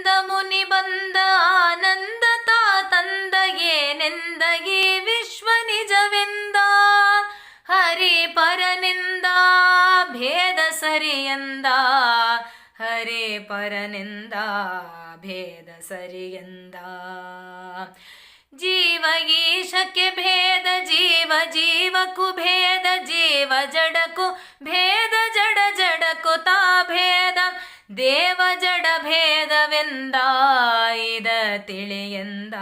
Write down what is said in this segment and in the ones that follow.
ಆನಂದ ಮುನಿ ಬಂದ ಆನಂದ ತಾ ತಂದ ಏನೆಂದ ಈ ವಿಶ್ವ ನಿಜವೆಂದ ಹರಿ ಪರನಿಂದ ಭೇದ ಸರಿಯಂದ ಹರಿ ಪರನಿಂದ ಭೇದ ಸರಿಯಂದ ಜೀವ ಈಶಕ್ಕೆ ಭೇದ ಜೀವ ಜೀವಕ್ಕೂ ಭೇದ ಜೀವ ಜಡಕ್ಕೂ ಭೇದ ಜಡ ಜಡಕ್ಕೂ ತಾ ಭೇದ ದೇವ ಜಡ ಭೇದವೆಂದ ಇದ ತಿಳಿಯಂದ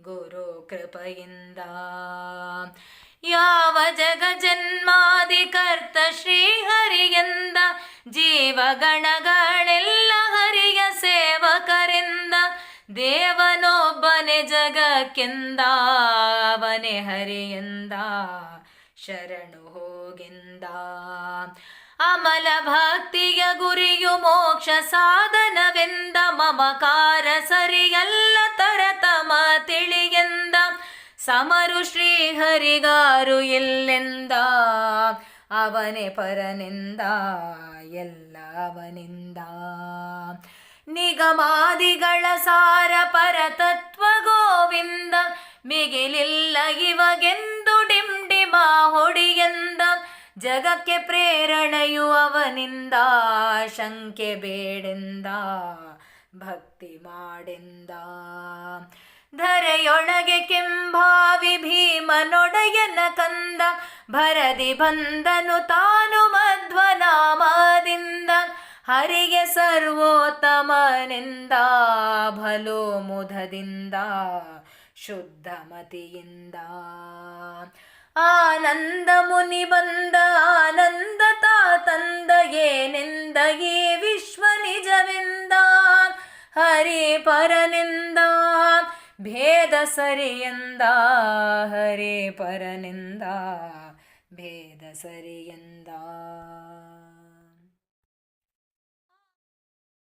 ಗುರು ಕೃಪೆಯಿಂದ ಯಾವ ಜಗ ಜನ್ಮಾದಿ ಕರ್ತ ಶ್ರೀಹರಿಯಿಂದ ಜೀವಗಣಗಳೆಲ್ಲ ಹರಿಯ ಸೇವಕರಿಂದ ದೇವನೊಬ್ಬನೆ ಜಗಕ್ಕೆಂದ ಅವನೇ ಹರಿಯಂದ ಶರಣು ಹೋಗೆಂದ ಅಮಲ ಭಕ್ತಿಯ ಗುರಿಯು ಮೋಕ್ಷ ಸಾಧನವೆಂದ ಮಮಕಾರ ಸರಿಯಲ್ಲ ತರತಮ ತಿಳಿಯೆಂದ ಸಮರು ಶ್ರೀಹರಿಗಾರು ಎಲ್ಲೆಂದ ಅವನೇ ಪರನೆಂದ ಎಲ್ಲ ಅವನಿಂದ ನಿಗಮಾದಿಗಳ ಸಾರ ಪರತತ್ವ ಗೋವಿಂದ ಮಿಗಿಲಿಲ್ಲ ಇವಗೆಂದು ಡಿಂಡಿಮ ಹೊಡಿಯಂದ ಜಗಕ್ಕೆ ಪ್ರೇರಣೆಯು ಅವನಿಂದ ಶಂಕೆ ಬೇಡೆಂದ ಭಕ್ತಿ ಮಾಡೆಂದ ಧರೆಯೊಳಗೆ ಕೆಂಭಾವಿ ಭೀಮನೊಡೆಯನ ಕಂದ ಭರದಿ ಬಂದನು ತಾನು ಮಧ್ವನಾಮದಿಂದ ಹರಿಗೆ ಸರ್ವೋತ್ತಮನೆಂದ ಭಲೋ ಮುದದಿಂದ ಶುದ್ಧ ಮತಿಯಿಂದ ಆನಂದ ಮುನಿ ಬಂದ ಆನಂದ ತಾ ತಂದ ಏನೆಂದ ಈ ವಿಶ್ವ ನಿಜವೆಂದ ಹರಿ ಪರನಿಂದ ಭೇದ ಸರಿಯಂದ ಹರಿ ಪರನಿಂದ ಭೇದ ಸರಿಯಂದ